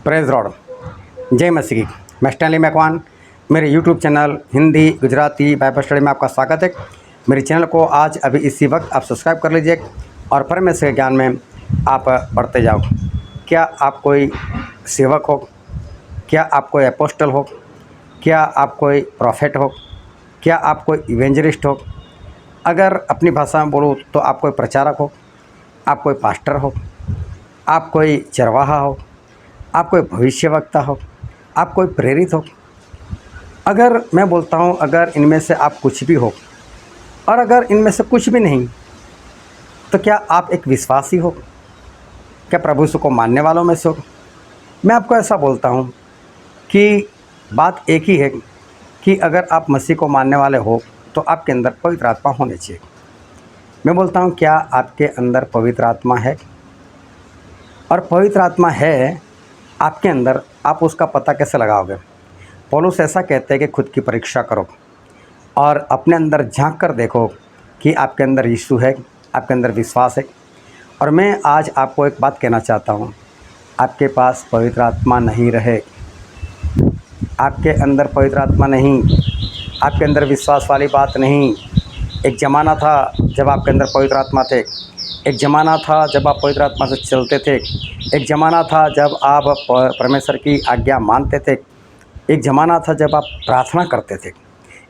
Praise Lord, जय मसीह। मैं Stanley Macwan, मेरे YouTube channel Hindi Gujarati Bible study में आपका स्वागत है। मेरे चैनल को आज अभी इसी वक्त आप सब्सक्राइब कर लीजिए और परमेश्वर के ज्ञान में आप बढ़ते जाओ। क्या आप कोई सेवक हो? क्या आप कोई अपोस्टल हो? क्या आप कोई प्रॉफिट हो? क्या आप कोई इवेंजलिस्ट हो? अगर अपनी भाषा में बोलूँ तो आप कोई प्रचारक हो, आप कोई पास्टर हो, आप कोई चरवाहा हो, आप कोई भविष्यवक्ता हो, आप कोई प्रेरित हो। अगर मैं बोलता हूँ अगर इनमें से आप कुछ भी हो और अगर इनमें से कुछ भी नहीं, तो क्या आप एक विश्वासी हो? क्या प्रभु यीशु को मानने वालों में से हो? मैं आपको ऐसा बोलता हूँ कि बात एक ही है कि अगर आप मसीह को मानने वाले हो तो आपके अंदर पवित्र आत्मा होनी चाहिए। मैं बोलता हूँ क्या आपके अंदर पवित्र आत्मा है? और पवित्र आत्मा है आपके अंदर, आप उसका पता कैसे लगाओगे? पौलुस ऐसा कहते हैं कि खुद की परीक्षा करो और अपने अंदर झांक कर देखो कि आपके अंदर यीशु है, आपके अंदर विश्वास है। और मैं आज आपको एक बात कहना चाहता हूँ, आपके पास पवित्र आत्मा नहीं रहे, आपके अंदर पवित्र आत्मा नहीं, आपके अंदर विश्वास वाली बात नहीं। एक ज़माना था जब आपके अंदर पवित्र आत्मा थे, एक ज़माना था जब आप पवित्र आत्मा से चलते थे, एक ज़माना था जब आप परमेश्वर की आज्ञा मानते थे, एक ज़माना था जब आप प्रार्थना करते थे,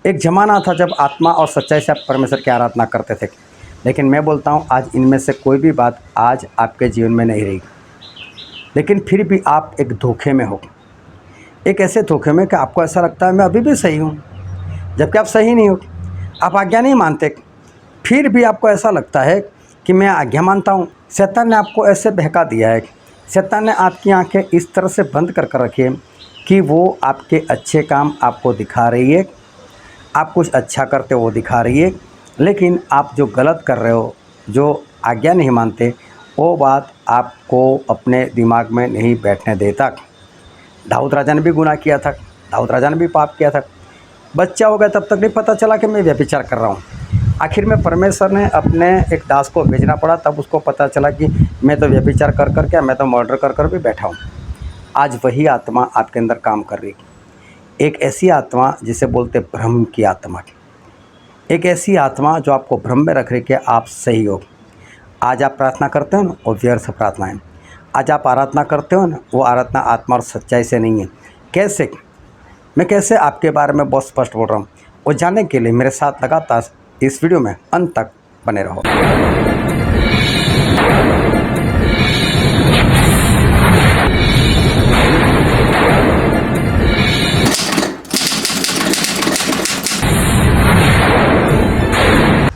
एक ज़माना था जब आत्मा और सच्चाई से आप परमेश्वर की आराधना करते थे। लेकिन मैं बोलता हूँ आज इनमें से कोई भी बात आज आपके जीवन में नहीं रही। लेकिन फिर भी आप एक धोखे में हो, एक ऐसे धोखे में कि आपको ऐसा लगता है मैं अभी भी सही हूँ, जबकि आप सही नहीं हो। आप आज्ञा नहीं मानते, फिर भी आपको ऐसा लगता है कि मैं आज्ञा मानता हूँ। शैतान ने आपको ऐसे बहका दिया है, शैतान ने आपकी आंखें इस तरह से बंद कर रखी है कि वो आपके अच्छे काम आपको दिखा रही है, आप कुछ अच्छा करते हो वो दिखा रही है, लेकिन आप जो गलत कर रहे हो, जो आज्ञा नहीं मानते, वो बात आपको अपने दिमाग में नहीं बैठने देता। दाऊद राजा ने भी गुनाह किया था, दाऊद राजा ने भी पाप किया था। बच्चा हो गया तब तक नहीं पता चला कि मैं व्यभिचार कर रहा हूँ। आखिर में परमेश्वर ने अपने एक दास को भेजना पड़ा, तब उसको पता चला कि मैं तो व्यभिचार कर कर क्या, मैं तो मर्डर कर कर भी बैठा हूँ। आज वही आत्मा आपके अंदर काम कर रही है, एक ऐसी आत्मा जिसे बोलते भ्रम की आत्मा, एक ऐसी आत्मा जो आपको भ्रम में रख रही कि आप सही हो। आज आप प्रार्थना करते हो ना, वो व्यर्थ प्रार्थना है। आज आप आराधना करते हो ना, वो आराधना आत्मा और सच्चाई से नहीं है। कैसे? मैं कैसे आपके बारे में बहुत स्पष्ट बोल रहा हूँ, वो जानने के लिए मेरे साथ लगातार इस वीडियो में अंत तक बने रहो।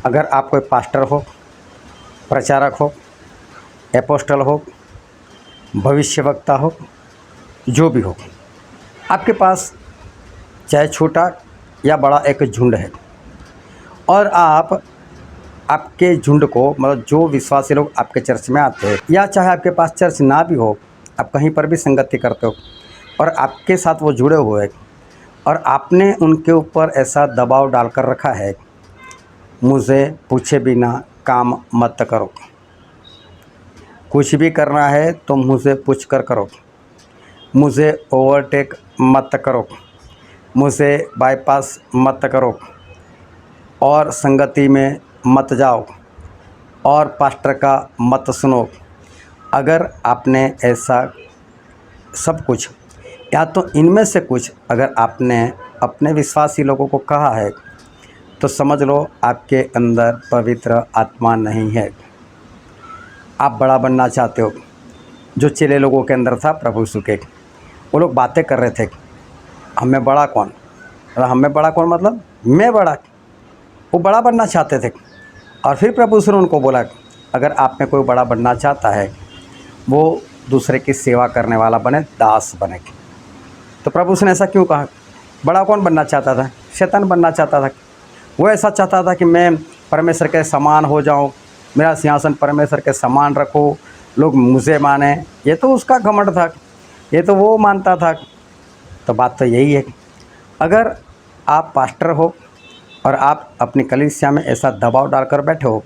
अगर आप कोई पास्टर हो, प्रचारक हो, एपोस्टल हो, भविष्यवक्ता हो, जो भी हो, आपके पास चाहे छोटा या बड़ा एक झुंड है और आप आपके झुंड को, मतलब जो विश्वासी लोग आपके चर्च में आते हैं या चाहे आपके पास चर्च ना भी हो, आप कहीं पर भी संगति करते हो और आपके साथ वो जुड़े हुए हैं और आपने उनके ऊपर ऐसा दबाव डालकर रखा है, मुझे पूछे बिना काम मत करो, कुछ भी करना है तो मुझे पूछ कर करो, मुझे ओवरटेक मत करो, मुझे बाईपास मत करो और संगति में मत जाओ और पास्टर का मत सुनो। अगर आपने ऐसा सब कुछ या तो इनमें से कुछ अगर आपने अपने विश्वासी लोगों को कहा है, तो समझ लो आपके अंदर पवित्र आत्मा नहीं है। आप बड़ा बनना चाहते हो। जो चेले लोगों के अंदर था प्रभु यीशु के, वो लोग बातें कर रहे थे, हमें बड़ा कौन, हमें बड़ा कौन मतलब मैं बड़ा। वो बड़ा बनना चाहते थे और फिर प्रभु यीशु ने उनको बोला अगर आप में कोई बड़ा बनना चाहता है, वो दूसरे की सेवा करने वाला बने, दास बने। तो प्रभु यीशु ने ऐसा क्यों कहा? बड़ा कौन बनना चाहता था? शैतान बनना चाहता था। वो ऐसा चाहता था कि मैं परमेश्वर के समान हो जाऊं, मेरा सिंहासन परमेश्वर के समान रखो, लोग मुझे माने। ये तो उसका घमंड था, ये तो वो मानता था। तो बात तो यही है, अगर आप पास्टर हो और आप अपनी कलीसिया में ऐसा दबाव डालकर बैठे हो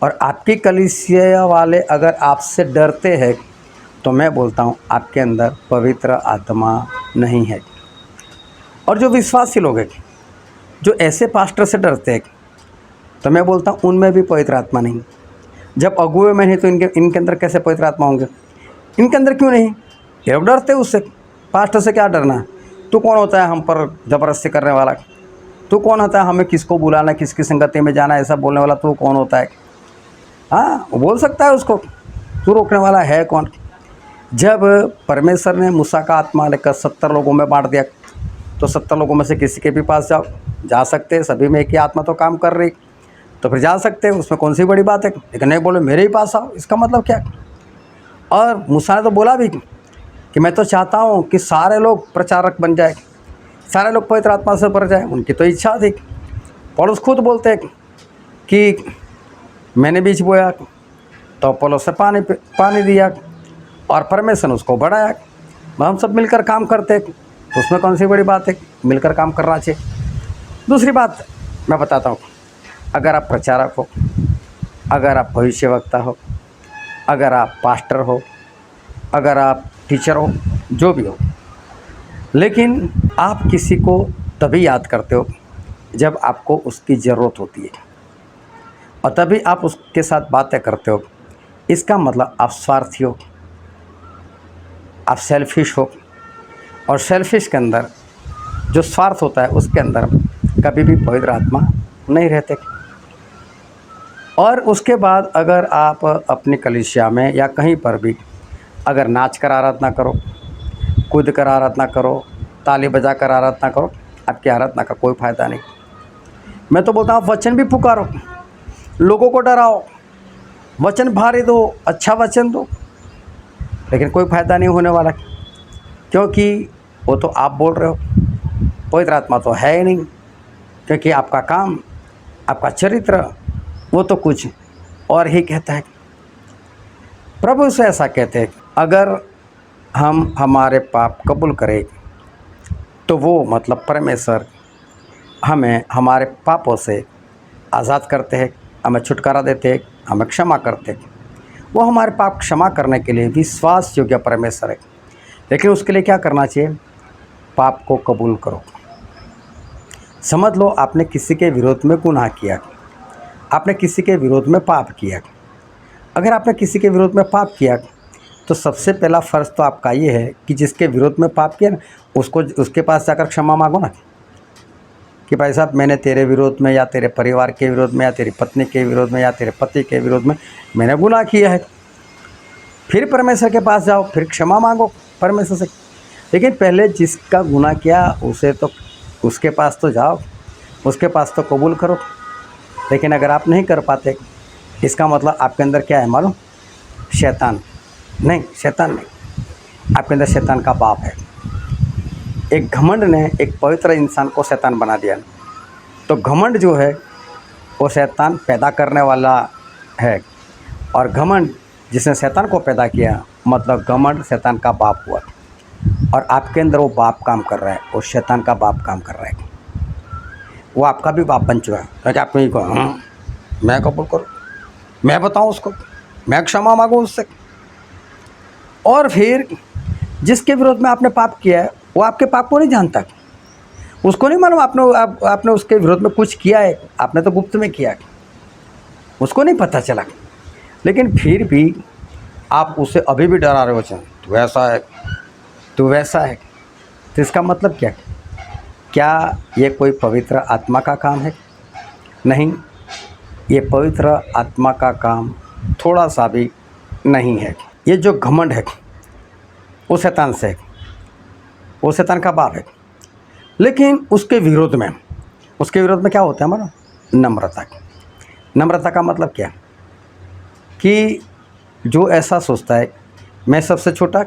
और आपकी कलीसिया वाले अगर आपसे डरते हैं, तो मैं बोलता हूँ आपके अंदर पवित्र आत्मा नहीं है। और जो विश्वासी लोग हैं, जो ऐसे पास्टर से डरते हैं, तो मैं बोलता हूँ उनमें भी पवित्र आत्मा नहीं। जब अगुए में नहीं तो इनके अंदर कैसे पवित्र आत्मा होंगे? इनके अंदर क्यों नहीं? ये लोग डरते हैं उससे। पास्टर से क्या डरना है? तू कौन होता है हम पर ज़बरदस्ती करने वाला? तू कौन होता है हमें किसको बुलाना, किसकी संगति में जाना, ऐसा बोलने वाला तू कौन होता है? हाँ, वो बोल सकता है उसको, तू रोकने वाला है कौन? जब परमेश्वर ने मूसा का आत्मा लेकर 70 लोगों में बांट दिया, तो 70 लोगों में से किसी के भी पास जाओ, जा सकते हैं, सभी में एक ही आत्मा तो काम कर रही, तो फिर जा सकते हैं, उसमें कौन सी बड़ी बात है। लेकिन नहीं बोले मेरे ही पास आओ, इसका मतलब क्या? और मूसा ने तो बोला भी कि मैं तो चाहता हूँ कि सारे लोग प्रचारक बन जाए, सारे लोग पवित्र आत्मा से भर जाए। उनकी तो इच्छा थी। पौलुस खुद बोलते हैं कि मैंने बीज बोया तो अपोलोस से पानी दिया और परमेश्वर ने उसको बढ़ाया। हम सब मिलकर काम करते, तो उसमें कौन सी बड़ी बात है? मिलकर काम करना चाहिए। दूसरी बात मैं बताता हूँ, अगर आप प्रचारक हो, अगर आप भविष्यवक्ता हो, अगर आप पास्टर हो, अगर आप टीचर हो, जो भी हो, लेकिन आप किसी को तभी याद करते हो जब आपको उसकी ज़रूरत होती है, और तभी आप उसके साथ बातें करते हो, इसका मतलब आप स्वार्थी हो, आप सेल्फिश हो। और सेल्फिश के अंदर जो स्वार्थ होता है, उसके अंदर कभी भी पवित्र आत्मा नहीं रहते। और उसके बाद अगर आप अपनी कलीसिया में या कहीं पर भी अगर नाच कर आराधना करो, कूद कर आराधना करो, ताली बजा कर आराधना करो, आपकी आराधना का कोई फ़ायदा नहीं। मैं तो बोलता हूँ वचन भी पुकारो, लोगों को डराओ, वचन भारी दो, अच्छा वचन दो, लेकिन कोई फ़ायदा नहीं होने वाला, क्योंकि वो तो आप बोल रहे हो, पवित्र आत्मा तो है ही नहीं। क्योंकि आपका काम, आपका चरित्र वो तो कुछ और ही कहता है। प्रभु से ऐसा कहते हैं, अगर हम हमारे पाप कबूल करें तो वो मतलब परमेश्वर हमें हमारे पापों से आज़ाद करते हैं, हमें छुटकारा देते हैं, हमें क्षमा करते हैं। वो हमारे पाप क्षमा करने के लिए विश्वास योग्य परमेश्वर है। लेकिन उसके लिए क्या करना चाहिए? पाप को कबूल करो। समझ लो आपने किसी के विरोध में गुनाह किया, आपने किसी के विरोध में पाप किया। अगर आपने किसी के विरोध में पाप किया तो सबसे पहला फ़र्ज़ तो आपका ये है कि जिसके विरोध में पाप किया ना, उसको उसके पास जाकर क्षमा मांगो ना, कि भाई साहब मैंने तेरे विरोध में या तेरे परिवार के विरोध में या तेरी पत्नी के विरोध में या तेरे पति के विरोध में मैंने गुनाह किया है। फिर परमेश्वर के पास जाओ, फिर क्षमा मांगो परमेश्वर से। लेकिन पहले जिसका गुनाह किया उसे तो उसके पास तो जाओ, उसके पास तो कबूल करो। लेकिन अगर आप नहीं कर पाते, इसका मतलब आपके अंदर क्या है मालूम? शैतान नहीं, शैतान नहीं, आपके अंदर शैतान का बाप है। एक घमंड ने एक पवित्र इंसान को शैतान बना दिया। तो घमंड जो है वो शैतान पैदा करने वाला है, और घमंड जिसने शैतान को पैदा किया मतलब घमंड शैतान का बाप हुआ। और आपके अंदर वो बाप काम कर रहा है, वो शैतान का बाप काम कर रहा है, वो आपका भी बाप बन चुका है। क्योंकि आप नहीं कहो मैं कबूल करूँ, मैं बताऊँ उसको, मैं क्षमा मांगूँ उससे। और फिर जिसके विरोध में आपने पाप किया है वो आपके पाप को नहीं जानता, उसको नहीं मालूम आपने उसके विरोध में कुछ किया है, आपने तो गुप्त में किया है, उसको नहीं पता चला। लेकिन फिर भी आप उसे अभी भी डरा रहे हो, तू ऐसा है, तू वैसा है। तो इसका मतलब क्या? क्या ये कोई पवित्र आत्मा का काम है? नहीं, ये पवित्र आत्मा का काम थोड़ा सा भी नहीं है। ये जो घमंड है वो शैतान से है, वो शैतान का बाप है। लेकिन उसके विरोध में क्या होता है हमारा? नम्रता। नम्रता का मतलब क्या? कि जो ऐसा सोचता है मैं सबसे छोटा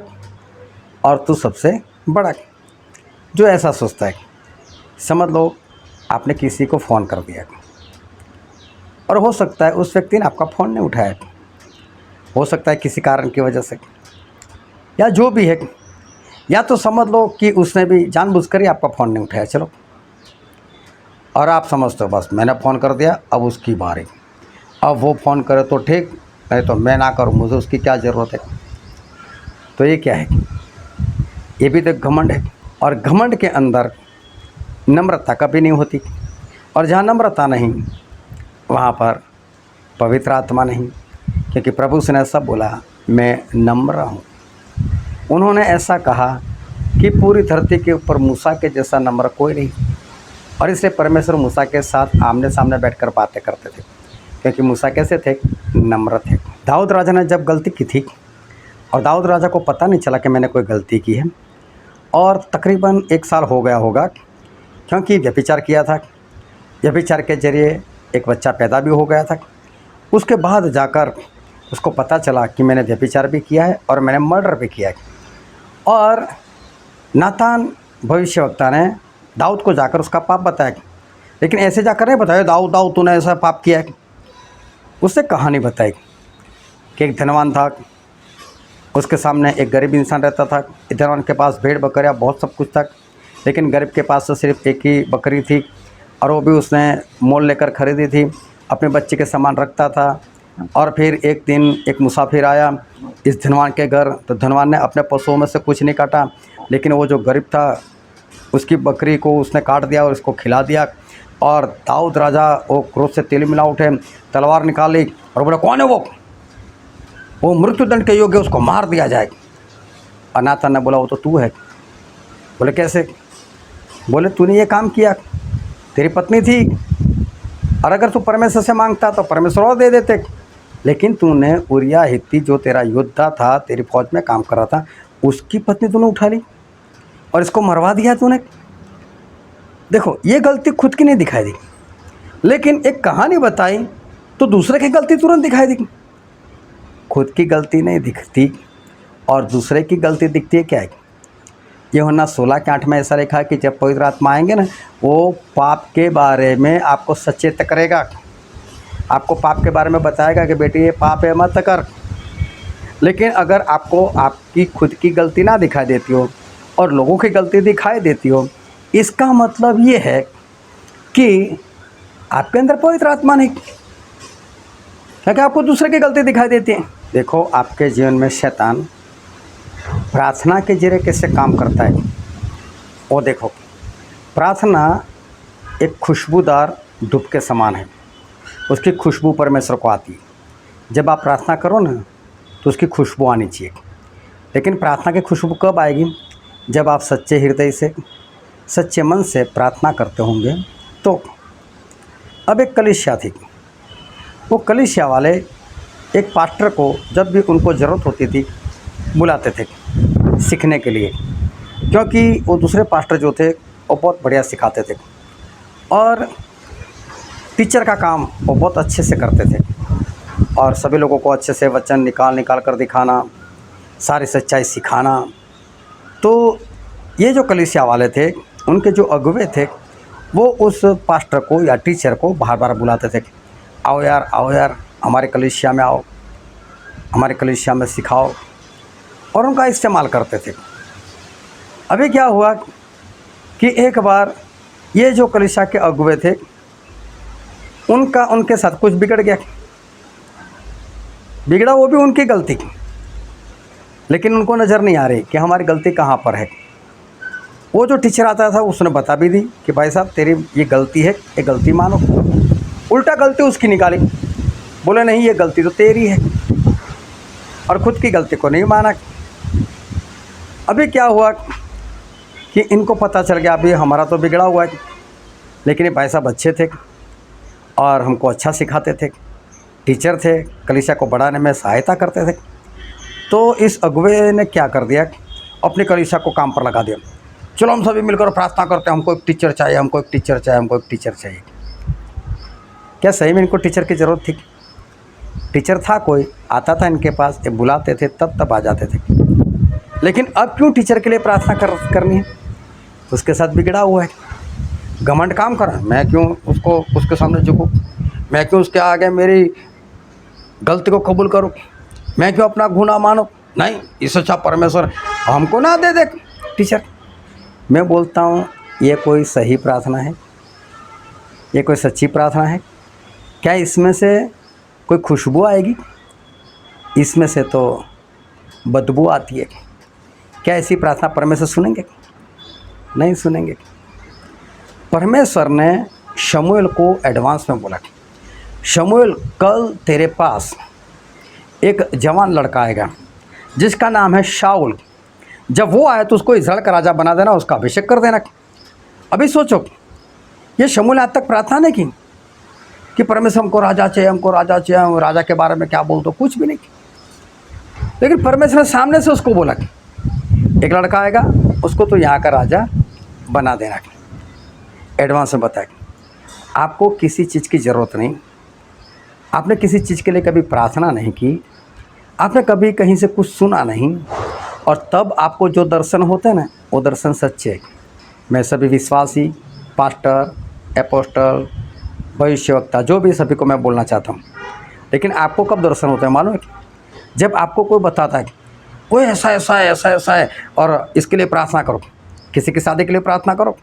और तू सबसे बड़ा, जो ऐसा सोचता है, समझ लो आपने किसी को फ़ोन कर दिया और हो सकता है उस व्यक्ति ने आपका फ़ोन नहीं उठाया, हो सकता है किसी कारण की वजह से या जो भी है, या तो समझ लो कि उसने भी जानबूझकर ही आपका फ़ोन नहीं उठाया, चलो, और आप समझते हो बस मैंने फ़ोन कर दिया, अब उसकी बारी, अब वो फ़ोन करे तो ठीक, नहीं तो मैं ना करूँ, मुझे उसकी क्या ज़रूरत है। तो ये क्या है? ये भी तो घमंड है। और घमंड के अंदर नम्रता कभी नहीं होती, और जहाँ नम्रता नहीं वहाँ पर पवित्र आत्मा नहीं, क्योंकि प्रभु ने ऐसा बोला, मैं नम्र हूँ। उन्होंने ऐसा कहा कि पूरी धरती के ऊपर मूसा के जैसा नम्र कोई नहीं, और इसलिए परमेश्वर मूसा के साथ आमने सामने बैठकर बातें करते थे, क्योंकि मूसा कैसे थे? नम्र थे। दाऊद राजा ने जब गलती की थी, और दाऊद राजा को पता नहीं चला कि मैंने कोई गलती की है, और तकरीबन 1 साल हो गया होगा, क्योंकि व्यभिचार किया था। व्यभिचार के जरिए एक बच्चा पैदा भी हो गया था। उसके बाद जाकर उसको पता चला कि मैंने व्यभिचार भी किया है और मैंने मर्डर भी किया है। और नातान भविष्यवक्ता ने दाऊद को जाकर उसका पाप बताया, लेकिन ऐसे जाकर नहीं बताया, दाऊद दाऊद तूने ऐसा पाप किया है। उससे कहानी बताई कि एक धनवान था, उसके सामने एक गरीब इंसान रहता था। धनवान के पास भेड़ बकरियाँ बहुत सब कुछ था, लेकिन गरीब के पास तो सिर्फ एक ही बकरी थी, और वो भी उसने मोल लेकर खरीदी थी। अपने बच्चे के सामान रखता था। और फिर एक दिन एक मुसाफिर आया इस धनवान के घर, तो धनवान ने अपने पशुओं में से कुछ नहीं काटा, लेकिन वो जो गरीब था उसकी बकरी को उसने काट दिया और उसको खिला दिया। और दाऊद राजा वो क्रोध से तेल मिला उठे, तलवार निकाली और बोले, कौन है वो मृत्युदंड के योग्य, उसको मार दिया जाए। और नातान ने बोला, वो तो तू है। बोले, कैसे? बोले, तूने ये काम किया, तेरी पत्नी थी, और अगर तू परमेश्वर से मांगता तो परमेश्वर और दे देते, लेकिन तूने उरिया हित्ती जो तेरा योद्धा था, तेरी फौज में काम कर रहा था, उसकी पत्नी तूने उठा ली और इसको मरवा दिया तूने। देखो, ये गलती खुद की नहीं दिखाई दी, लेकिन एक कहानी बताई तो दूसरे की गलती तुरंत दिखाई दी। खुद की गलती नहीं दिखती और दूसरे की गलती दिखती है। क्या है? यूहन्ना 16:8 में ऐसा लिखा है कि जब पवित्र आत्मा आएंगे ना, वो पाप के बारे में आपको सचेत करेगा, आपको पाप के बारे में बताएगा कि बेटी ये पाप है, मत कर। लेकिन अगर आपको आपकी खुद की गलती ना दिखाई देती हो और लोगों की गलती दिखाई देती हो, इसका मतलब ये है कि आपके अंदर पवित्र आत्मा नहीं, क्योंकि आपको दूसरे की गलती दिखाई देती है। देखो, आपके जीवन में शैतान प्रार्थना के जरिए कैसे काम करता है वो देखो। प्रार्थना एक खुशबूदार धूप के समान है, उसकी खुशबू परमेश्वर को आती है। जब आप प्रार्थना करो ना तो उसकी खुशबू आनी चाहिए, लेकिन प्रार्थना की खुशबू कब आएगी? जब आप सच्चे हृदय से, सच्चे मन से प्रार्थना करते होंगे। तो अब एक कलीसिया थी, वो कलीसिया वाले एक पास्टर को जब भी उनको ज़रूरत होती थी बुलाते थे सीखने के लिए, क्योंकि वो दूसरे पास्टर जो थे वो बहुत बढ़िया सिखाते थे और टीचर का काम वो बहुत अच्छे से करते थे, और सभी लोगों को अच्छे से वचन निकाल कर दिखाना, सारी सच्चाई सिखाना। तो ये जो कलीसिया वाले थे, उनके जो अगुवे थे, वो उस पास्टर को या टीचर को बार बार बुलाते थे, आओ यार हमारे कलीसिया में आओ, हमारे कलीसिया में सिखाओ, और उनका इस्तेमाल करते थे। अभी क्या हुआ कि एक बार ये जो कलीसिया के अगुवे थे, उनके साथ कुछ बिगड़ गया। बिगड़ा वो भी उनकी गलती, लेकिन उनको नज़र नहीं आ रही कि हमारी गलती कहाँ पर है। वो जो टीचर आता था उसने बता भी दी कि भाई साहब तेरी ये गलती है, ये गलती मानो। उल्टा गलती उसकी निकाली, बोले नहीं ये गलती तो तेरी है, और ख़ुद की गलती को नहीं माना। अभी क्या हुआ कि इनको पता चल गया अभी हमारा तो बिगड़ा हुआ है, लेकिन ये भाई साहब अच्छे थे और हमको अच्छा सिखाते थे, टीचर थे, कलीसिया को बढ़ाने में सहायता करते थे। तो इस अगुवे ने क्या कर दिया, अपनी कलीसिया को काम पर लगा दिया। चलो हम सभी मिलकर प्रार्थना करते हैं, हमको एक टीचर चाहिए, हमको एक टीचर चाहिए, हमको एक टीचर चाहिए। क्या सही में इनको टीचर की ज़रूरत थी? टीचर था कोई, आता था इनके पास, ये बुलाते थे, तब आ जाते थे। लेकिन अब क्यों टीचर के लिए प्रार्थना करनी है? उसके साथ बिगड़ा हुआ है, घमंड काम कर रहा है। मैं क्यों उसके सामने झुकूँ? मैं क्यों उसके आगे मेरी गलती को कबूल करूँ? मैं क्यों अपना गुनाह मानूँ? नहीं, इससे अच्छा परमेश्वर हमको ना दे टीचर। मैं बोलता हूँ ये कोई सही प्रार्थना है? ये कोई सच्ची प्रार्थना है? क्या इसमें से कोई खुशबू आएगी? इसमें से तो बदबू आती है। क्या ऐसी प्रार्थना परमेश्वर सुनेंगे? नहीं सुनेंगे। परमेश्वर ने शमूएल को एडवांस में बोला, शमूएल कल तेरे पास एक जवान लड़का आएगा जिसका नाम है शाऊल। जब वो आए तो उसको इस्राएल का राजा बना देना, उसका अभिषेक कर देना। अभी सोचो, ये शमूएल आज तक प्रार्थना नहीं की कि परमेश्वर हमको राजा चाहिए, हमको राजा चाहिए, हम राजा के बारे में क्या बोल दो, कुछ भी नहीं की। लेकिन परमेश्वर ने सामने से उसको बोला कि एक लड़का आएगा, उसको तो यहाँ का राजा बना देना। एडवांस में बताया आपको किसी चीज़ की ज़रूरत नहीं, आपने किसी चीज़ के लिए कभी प्रार्थना नहीं की, आपने कभी कहीं से कुछ सुना नहीं, और तब आपको जो दर्शन होते हैं ना, वो दर्शन सच्चे है। मैं सभी विश्वासी, पास्टर, एपोस्टल, भविष्यवक्ता, जो भी सभी को मैं बोलना चाहता हूँ, लेकिन आपको कब दर्शन होता है मालूम है? जब आपको कोई बताता है कि कोई ऐसा ऐसा है, ऐसा ऐसा है, और इसके लिए प्रार्थना करो, किसी की शादी के लिए प्रार्थना करो,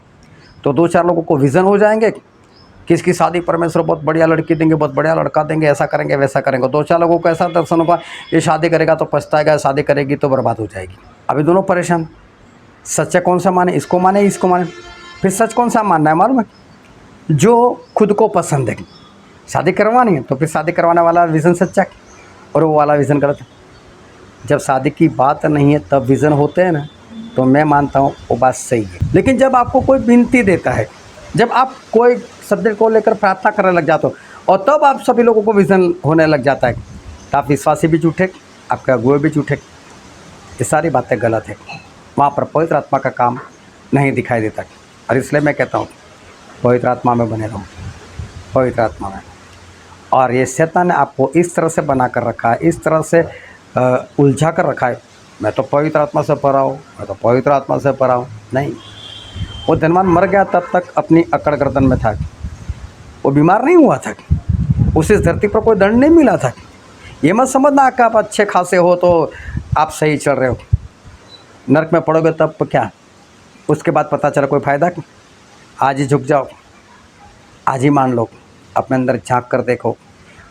तो 2-4 लोगों को विज़न हो जाएंगे कि इसकी शादी परमेश्वर बहुत बढ़िया लड़की देंगे, बहुत बढ़िया लड़का देंगे, ऐसा करेंगे वैसा करेंगे। 2-4 लोगों को ऐसा दर्शन होगा, ये शादी करेगा तो पछताएगा, शादी करेगी तो बर्बाद हो जाएगी। अभी दोनों परेशान, सच्चा कौन सा माने, इसको माने, इसको माने। फिर सच कौन सा मानना है मालूम है? जो खुद को पसंद है। शादी करवानी है तो फिर शादी करवाने वाला विज़न सच्चा है और वो वाला विज़न गलत है। जब शादी की बात नहीं है तब विज़न होते हैं ना, तो मैं मानता हूँ वो बात सही है। लेकिन जब आपको कोई विनती देता है, जब आप कोई सब्जेक्ट को लेकर प्रार्थना करने लग जाते हो और तब आप सभी लोगों को विज़न होने लग जाता है, तो आप विश्वासी भी झूठे, आपके अगुए भी झूठे। ये सारी बातें गलत है। वहाँ पर पवित्र आत्मा का काम नहीं दिखाई देता। और इसलिए मैं कहता हूँ पवित्र आत्मा में बने रहो, पवित्र आत्मा में। और ये शैतान ने आपको इस तरह से बना कर रखा है, इस तरह से उलझा कर रखा है, मैं तो पवित्र आत्मा से भरा हूँ, मैं तो पवित्र आत्मा से भरा हूँ। नहीं, वो धनवान मर गया तब तक अपनी अकड़ गर्दन में था, वो बीमार नहीं हुआ था, उसे इस धरती पर कोई दंड नहीं मिला था। ये मत समझना कि आप अच्छे खासे हो तो आप सही चल रहे हो, नरक में पड़ोगे तब क्या, उसके बाद पता चला कोई फ़ायदा। आज ही झुक जाओ, आज ही मान लो, अपने अंदर झांक कर देखो।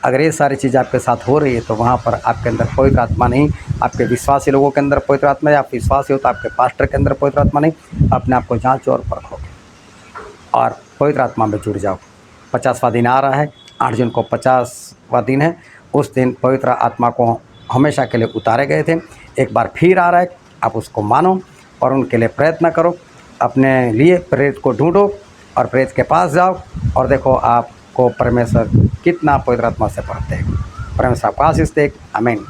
अगर ये सारी चीज़ आपके साथ हो रही है तो वहाँ पर आपके अंदर पवित्र आत्मा नहीं, आपके विश्वासी लोगों के अंदर पवित्र आत्मा है। आप विश्वासी हो तो आपके पास्टर के अंदर पवित्र आत्मा नहीं। अपने आप को जांचो और परखो और पवित्र आत्मा में जुड़ जाओ। 50वां दिन आ रहा है, 8 जून को 50वां दिन है। उस दिन पवित्र आत्मा को हमेशा के लिए उतारे गए थे, एक बार फिर आ रहा है। आप उसको मानो और उनके लिए प्रयत्न करो। अपने लिए प्रेरित को ढूंढो और प्रेरित के पास जाओ और देखो आपको परमेश्वर कितना पवित्र आत्मा से भरते हैं। परमेश्वर आपको आशीष दे। आमीन।